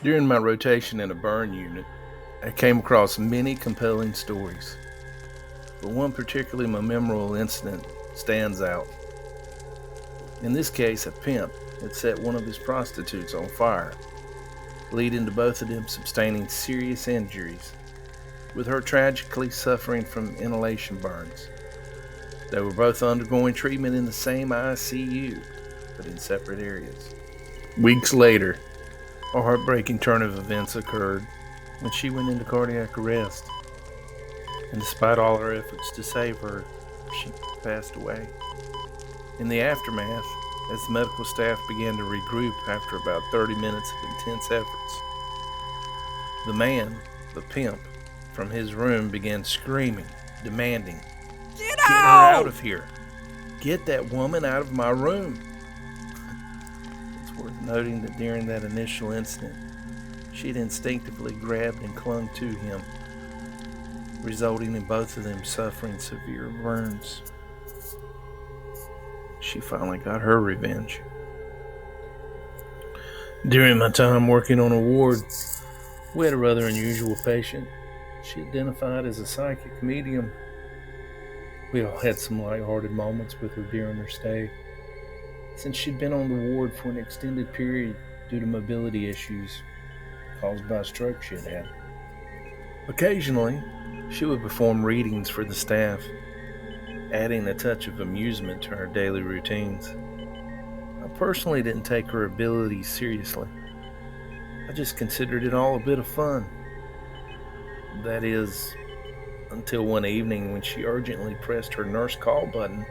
During my rotation in a burn unit, I came across many compelling stories, but one particularly memorable incident stands out. In this case, a pimp had set one of his prostitutes on fire, leading to both of them sustaining serious injuries, with her tragically suffering from inhalation burns. They were both undergoing treatment in the same ICU, but in separate areas. Weeks later, a heartbreaking turn of events occurred when she went into cardiac arrest, and despite all our efforts to save her, she passed away. In the aftermath, as the medical staff began to regroup after about 30 minutes of intense efforts, the man, the pimp, from his room began screaming, demanding, Get "Get her out of here! Get that woman out of my room!" It's worth noting that during that initial incident, she'd instinctively grabbed and clung to him, resulting in both of them suffering severe burns. She finally got her revenge. During my time working on a ward, we had a rather unusual patient. She identified as a psychic medium. We all had some lighthearted moments with her during her stay, since she'd been on the ward for an extended period due to mobility issues caused by a stroke she had had. Occasionally, she would perform readings for the staff, adding a touch of amusement to her daily routines. I personally didn't take her abilities seriously. I just considered it all a bit of fun. That is, until one evening when she urgently pressed her nurse call button,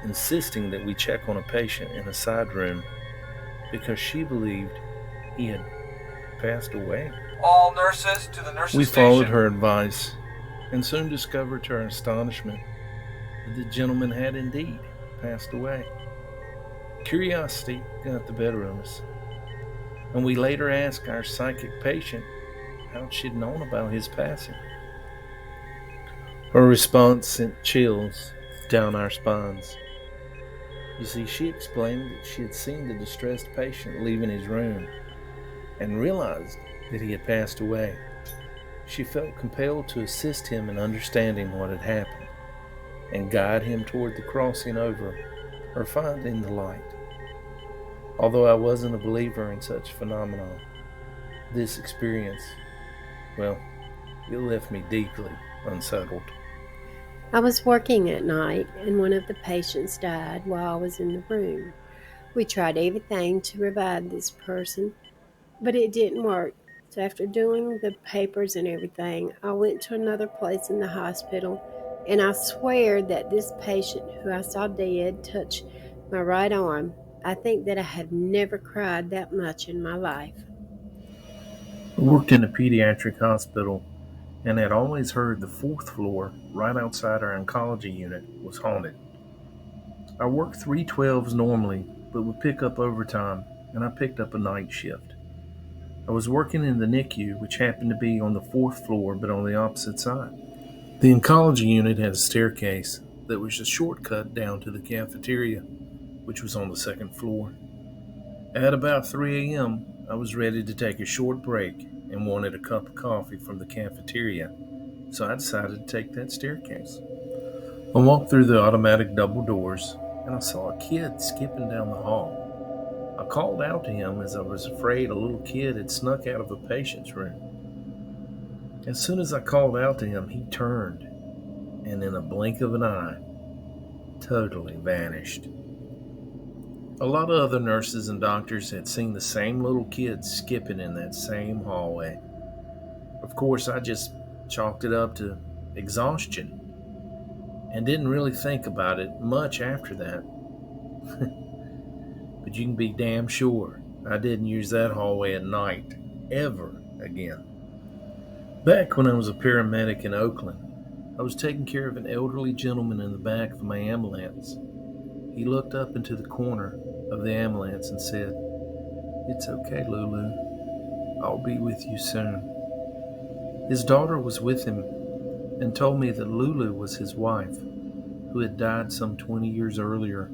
insisting that we check on a patient in a side room because she believed he had passed away. All nurses to the nurses' We station. followed her advice and soon discovered to our astonishment that the gentleman had indeed passed away. Curiosity got the better of us, and we later asked our psychic patient how she'd known about his passing. Her response sent chills down our spines. You see, she explained that she had seen the distressed patient leaving his room and realized that he had passed away. She felt compelled to assist him in understanding what had happened and guide him toward the crossing over or finding the light. Although I wasn't a believer in such phenomena, this experience, well, it left me deeply unsettled. I was working at night and one of the patients died while I was in the room. We tried everything to revive this person, but it didn't work. So after doing the papers and everything, I went to another place in the hospital, and I swear that this patient who I saw dead touched my right arm. I think that I have never cried that much in my life. I worked in a pediatric hospital and had always heard the fourth floor, right outside our oncology unit, was haunted. I worked 312s normally, but would pick up overtime, and I picked up a night shift. I was working in the NICU, which happened to be on the fourth floor but on the opposite side. The oncology unit had a staircase that was a shortcut down to the cafeteria, which was on the second floor. At about 3 a.m., I was ready to take a short break and wanted a cup of coffee from the cafeteria, so I decided to take that staircase. I walked through the automatic double doors, and I saw a kid skipping down the hall. I called out to him as I was afraid a little kid had snuck out of a patient's room. As soon as I called out to him, he turned, and in a blink of an eye, totally vanished. A lot of other nurses and doctors had seen the same little kid skipping in that same hallway. Of course, I just chalked it up to exhaustion and didn't really think about it much after that. But you can be damn sure I didn't use that hallway at night ever again. Back when I was a paramedic in Oakland, I was taking care of an elderly gentleman in the back of my ambulance. He looked up into the corner of the ambulance and said, "It's okay, Lulu. I'll be with you soon." His daughter was with him and told me that Lulu was his wife, who had died some 20 years earlier.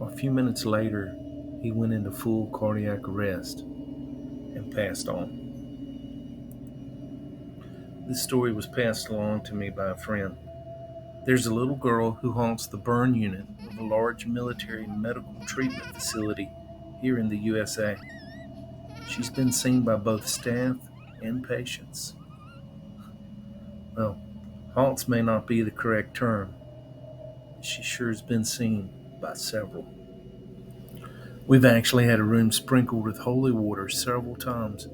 A few minutes later, he went into full cardiac arrest and passed on. This story was passed along to me by a friend. There's a little girl who haunts the burn unit of a large military medical treatment facility here in the USA. She's been seen by both staff and patients. Well, haunts may not be the correct term. She sure has been seen by several. We've actually had a room sprinkled with holy water several times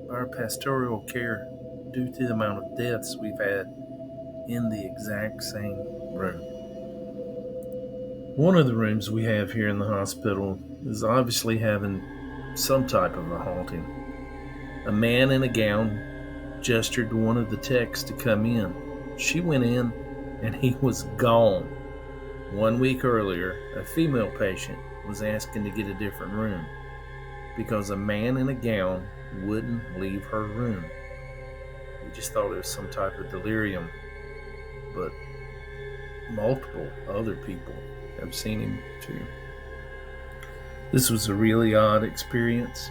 by our pastoral care due to the amount of deaths we've had in the exact same room. One of the rooms we have here in the hospital is obviously having some type of a haunting. A man in a gown gestured to one of the techs to come in. She went in and he was gone. 1 week earlier, a female patient was asking to get a different room because a man in a gown wouldn't leave her room. We just thought it was some type of delirium, but multiple other people have seen him too. This was a really odd experience.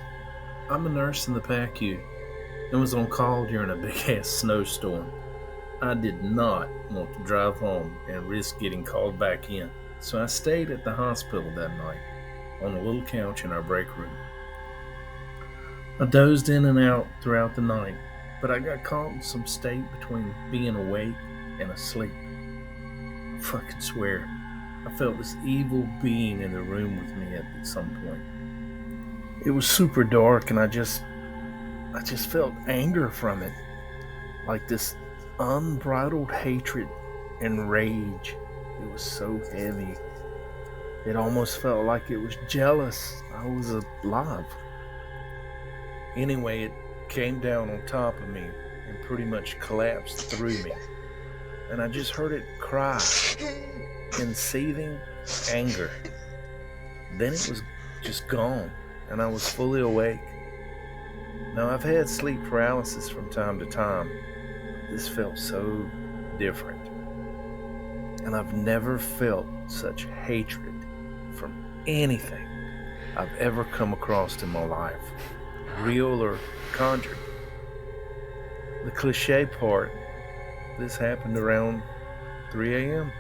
I'm a nurse in the PACU and was on call during a big-ass snowstorm. I did not want to drive home and risk getting called back in, so I stayed at the hospital that night on a little couch in our break room. I dozed in and out throughout the night, but I got caught in some state between being awake and asleep. I fucking swear, I felt this evil being in the room with me at some point. It was super dark and I just felt anger from it, like this unbridled hatred and rage. It was so heavy. It almost felt like it was jealous I was alive. Anyway, it came down on top of me and pretty much collapsed through me. And I just heard it cry in seething anger. Then it was just gone and I was fully awake. Now, I've had sleep paralysis from time to time. This felt so different. And I've never felt such hatred from anything I've ever come across in my life, real or conjured. The cliche part, this happened around 3 a.m.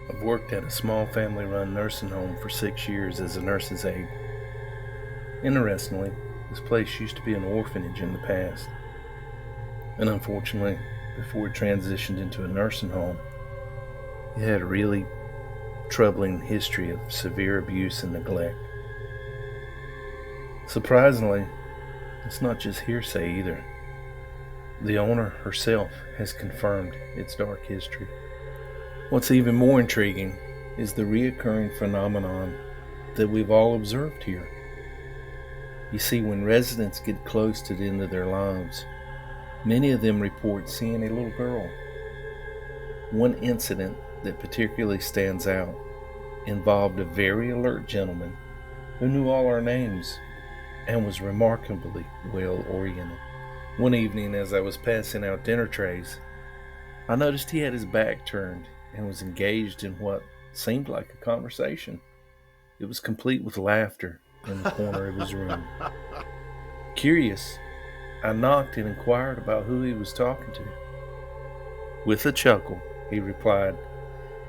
I've worked at a small family-run nursing home for 6 years as a nurse's aide. Interestingly, this place used to be an orphanage in the past. And unfortunately, before it transitioned into a nursing home, it had a really troubling history of severe abuse and neglect. Surprisingly, it's not just hearsay either. The owner herself has confirmed its dark history. What's even more intriguing is the reoccurring phenomenon that we've all observed here. You see, when residents get close to the end of their lives, many of them report seeing a little girl. One incident that particularly stands out involved a very alert gentleman who knew all our names and was remarkably well oriented. One evening, as I was passing out dinner trays, I noticed he had his back turned and was engaged in what seemed like a conversation. It was complete with laughter in the corner of his room. Curious, I knocked and inquired about who he was talking to. With a chuckle, he replied,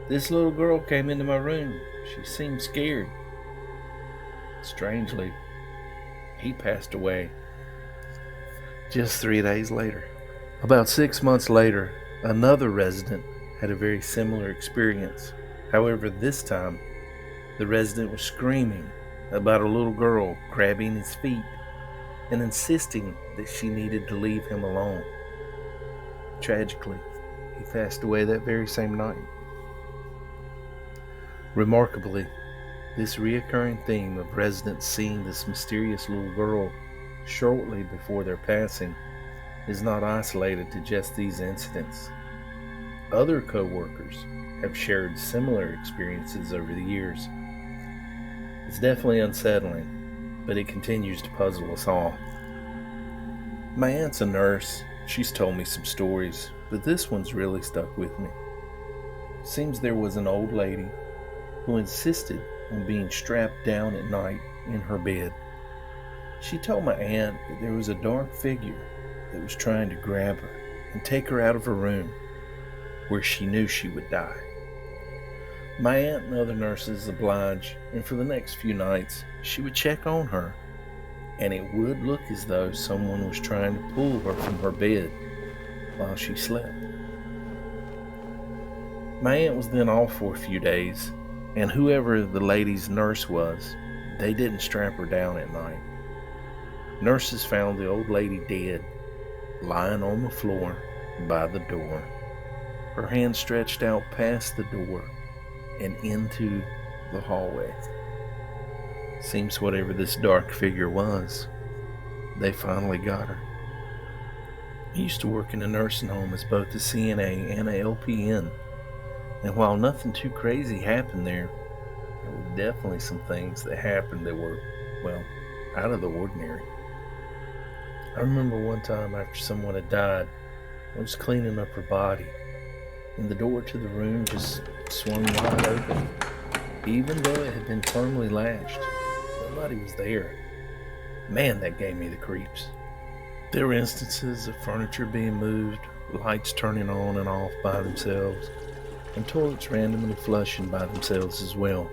"This little girl came into my room. She seemed scared." Strangely, he passed away just 3 days later. About 6 months later, another resident had a very similar experience. However, this time, the resident was screaming about a little girl grabbing his feet and insisting that she needed to leave him alone. Tragically, he passed away that very same night. Remarkably, this reoccurring theme of residents seeing this mysterious little girl shortly before their passing is not isolated to just these incidents. Other co-workers have shared similar experiences over the years. It's definitely unsettling, but it continues to puzzle us all. My aunt's a nurse. She's told me some stories, but this one's really stuck with me. Seems there was an old lady who insisted on being strapped down at night in her bed. She told my aunt that there was a dark figure that was trying to grab her and take her out of her room where she knew she would die. My aunt and other nurses obliged, and for the next few nights she would check on her, and it would look as though someone was trying to pull her from her bed while she slept. My aunt was then off for a few days, and whoever the lady's nurse was, they didn't strap her down at night. Nurses found the old lady dead, lying on the floor by the door, her hand stretched out past the door and into the hallway. Seems whatever this dark figure was, they finally got her. I used to work in a nursing home as both a CNA and a LPN, and while nothing too crazy happened there were definitely some things that happened that were, well, out of the ordinary. I remember one time after someone had died, I was cleaning up her body, and the door to the room just swung wide open. Even though it had been firmly latched, nobody was there. Man, that gave me the creeps. There were instances of furniture being moved, lights turning on and off by themselves, and toilets randomly flushing by themselves as well.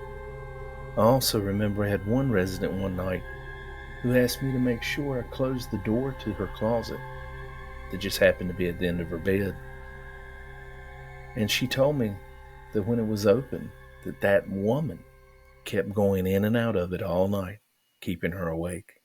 I also remember I had one resident one night who asked me to make sure I closed the door to her closet that just happened to be at the end of her bed. And she told me that when it was open, that woman kept going in and out of it all night, keeping her awake.